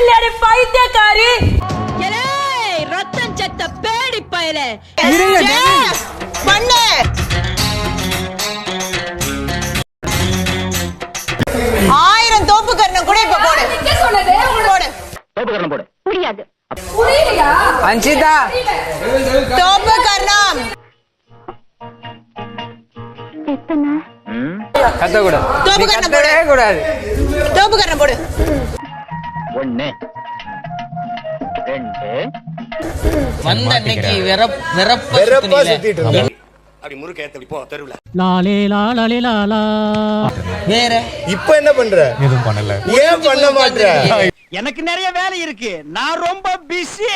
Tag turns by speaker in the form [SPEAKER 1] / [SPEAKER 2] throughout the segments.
[SPEAKER 1] அறிவில்லை பைத்தியக்காரி. ரத்தம் செத்த பேடி பயலே பண்ணு. 1000 தோப்பு கர்ணம் கூட இப்ப போடு. போடு
[SPEAKER 2] தோப்பு கர்ணம் போடு.
[SPEAKER 1] முடியாது. புரியலையா
[SPEAKER 3] அஞ்சிதா?
[SPEAKER 1] தோப்பு கர்ணம்
[SPEAKER 4] எத்தனை
[SPEAKER 3] கத்த கூட.
[SPEAKER 1] தோப்பு கர்ணம் போடு.
[SPEAKER 3] கூடாது.
[SPEAKER 1] தோப்பு கர்ணம் போடு.
[SPEAKER 2] 1 2
[SPEAKER 5] வந்த அன்னைக்கு வெறப்பா சுத்திட்டு இருந்தேன்.
[SPEAKER 6] அப்படி முறுக்க ஏத்தி போ தெருவுல.
[SPEAKER 7] லாலே லாலே லாலா.
[SPEAKER 5] வேற
[SPEAKER 6] இப்ப என்ன பண்ற?
[SPEAKER 5] எதுவும் பண்ணல.
[SPEAKER 6] ஏன் பண்ண மாட்ற?
[SPEAKER 7] எனக்கு நிறைய வேலை இருக்கு, நான் ரொம்ப பிஸி.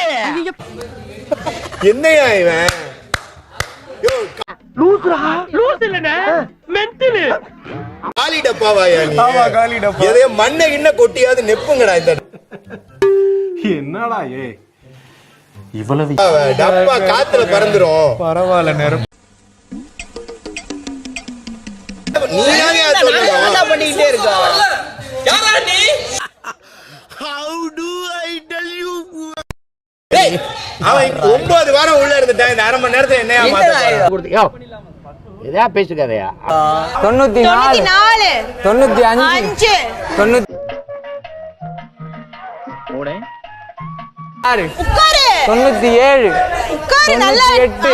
[SPEAKER 6] என்னையா இவன்? யோ
[SPEAKER 7] லூசுரா? லூசு இல்லனே, மென்டல்.
[SPEAKER 6] காலி டப்பாவாயா நீ?
[SPEAKER 5] ஆமா, காலி டப்பா.
[SPEAKER 6] எதே மண்ணை இன்ன கொட்டியாவது நெப்புங்கடா இந்த
[SPEAKER 5] என்னடா இவ்வளவு
[SPEAKER 6] டப்பா காத்துல பறந்துரும்.
[SPEAKER 5] பரவாயில்ல நேரம்.
[SPEAKER 6] நீ ஏன் சொல்லணும்?
[SPEAKER 3] பண்ணிட்டே இருக்கா?
[SPEAKER 5] யாரா நீ?
[SPEAKER 6] டேய் அவன் 9 வாரம் உள்ள இருந்துட்டான். இந்த 1/2 மணி நேரத்துல என்னையா மாத்த?
[SPEAKER 2] எதா பேசுகதையா?
[SPEAKER 3] 94 95
[SPEAKER 1] 5
[SPEAKER 2] 3
[SPEAKER 1] உட்காரு.
[SPEAKER 3] 97
[SPEAKER 1] உட்காரு நல்லா.
[SPEAKER 3] 98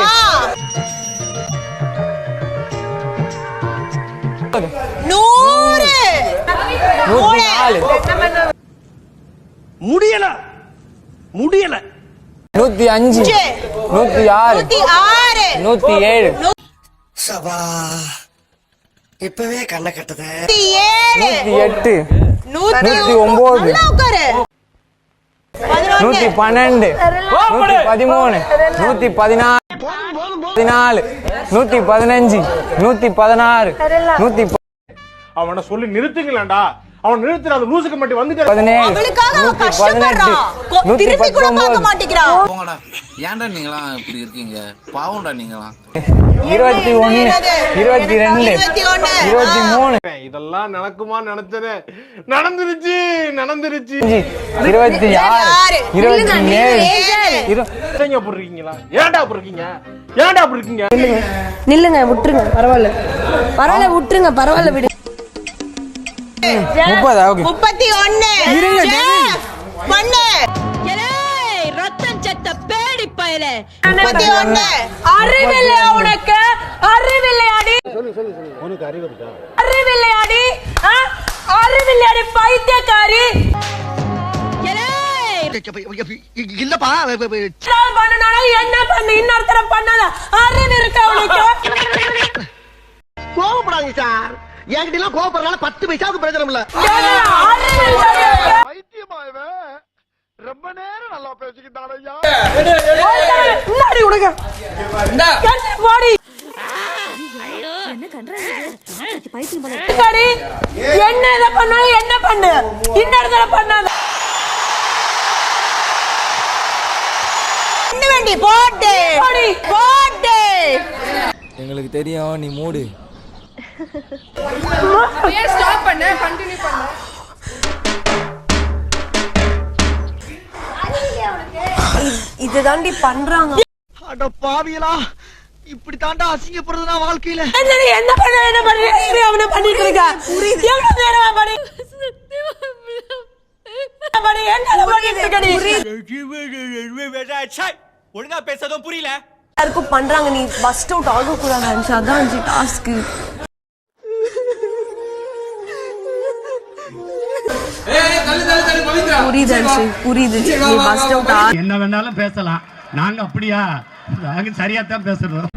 [SPEAKER 1] 100
[SPEAKER 3] 104
[SPEAKER 7] முடியல முடியல.
[SPEAKER 3] 105 106
[SPEAKER 1] 106
[SPEAKER 3] 107
[SPEAKER 8] சபா இப்பவே கண்ண கட்டுது.
[SPEAKER 1] 107
[SPEAKER 3] 108 109
[SPEAKER 1] நல்லா உட்காரு.
[SPEAKER 3] 112 113 114 115 116 117
[SPEAKER 9] அவனை சொல்லி நிறுத்துங்களேன்டா. அவன் நிறுத்துற அந்த லூசுக்கு மட்டும் வந்துட்டு
[SPEAKER 3] 17
[SPEAKER 1] அவளுக்காக அவ கஷ்டப்படுறான். திருப்பி கூட பார்க்க மாட்டேங்கிறான்.
[SPEAKER 10] போங்கடா. ஏன்டா நீங்களாம் இப்படி இருக்கீங்க? பாவம்டா நீங்களாம்.
[SPEAKER 3] 21 22 23
[SPEAKER 9] இதெல்லாம் நடக்குமா நினைச்சனே. நடந்துருச்சு நடந்துருச்சு.
[SPEAKER 3] 26 27
[SPEAKER 9] ஏங்க அப்படி இருக்கீங்களா? ஏன்டா அப்படி இருக்கீங்க? ஏன்டா அப்படி இருக்கீங்க?
[SPEAKER 4] நில்லுங்க, விட்டுருங்க, பரவாயில்ல பரவாயில்ல, விட்டுருங்க, பரவாயில்ல, விடு.
[SPEAKER 3] 30 ஓகே
[SPEAKER 1] 31
[SPEAKER 3] இருங்க
[SPEAKER 1] பண்ணு.
[SPEAKER 4] ரத்தம் செத்த பேடி பயலே
[SPEAKER 1] 31
[SPEAKER 4] அறிவில்லை உனக்கு? அறிவில்லையாடி?
[SPEAKER 9] உனக்கு அறிவு இருக்கா?
[SPEAKER 4] அறிவில்லையாடி? அறிவில்லையாடி பைத்தியக்காரி.
[SPEAKER 8] இல்லப்பா
[SPEAKER 4] பண்ணனால என்ன பண்ணு, இன்னொருத்தர பண்ணாத. அறிவு இருக்கா உனக்கு?
[SPEAKER 8] கோவப்படாதீங்க சார். என்கிட்ட எல்லாம் கோவப்படுறதுனால 10 பைசாவுக்கு பிரயோஜனம் இல்ல.
[SPEAKER 9] பைத்தியமா இவன்? ரொம்ப நேரம் நல்லா பேசிக்கிட்டான் ஐயா.
[SPEAKER 4] முன்னாடி உனக்கு போடி. என்ன இதை பண்ணாலும் என்ன பண்ணு, இன்னொருத்தர பண்ணாத.
[SPEAKER 1] பண்ண வேண்டி போட்டு போட்டு.
[SPEAKER 3] எங்களுக்கு தெரியும், நீ மூடு.
[SPEAKER 4] ஸ்டாப் பண்ணு, கண்டினியூ பண்ணு. இதுதாண்டி பண்றாங்க.
[SPEAKER 8] அட பாவியலா, இப்படி தாண்டா அசிங்கப்படுறதுனா வாழ்க்கையில.
[SPEAKER 4] என்ன பண்ண என்ன பண்ணி அவனை பண்ணிட்டு இருக்க? எவ்வளவு நேரமா பண்ணி என்ன பண்ணிட்டு இருக்க?
[SPEAKER 5] ஒழுங்கா பேசதும் புரியல.
[SPEAKER 4] யாருக்கும் பண்றாங்க, நீ பஸ்ட் அவுட் ஆக கூடாது. அதான் டாஸ்க். புரியுது புரியுது. நீ பஸ்ட் அவுட்
[SPEAKER 7] என்ன வேணாலும் பேசலாம், நாங்க அப்படியா? நாங்க சரியா தான் பேசுறோம்.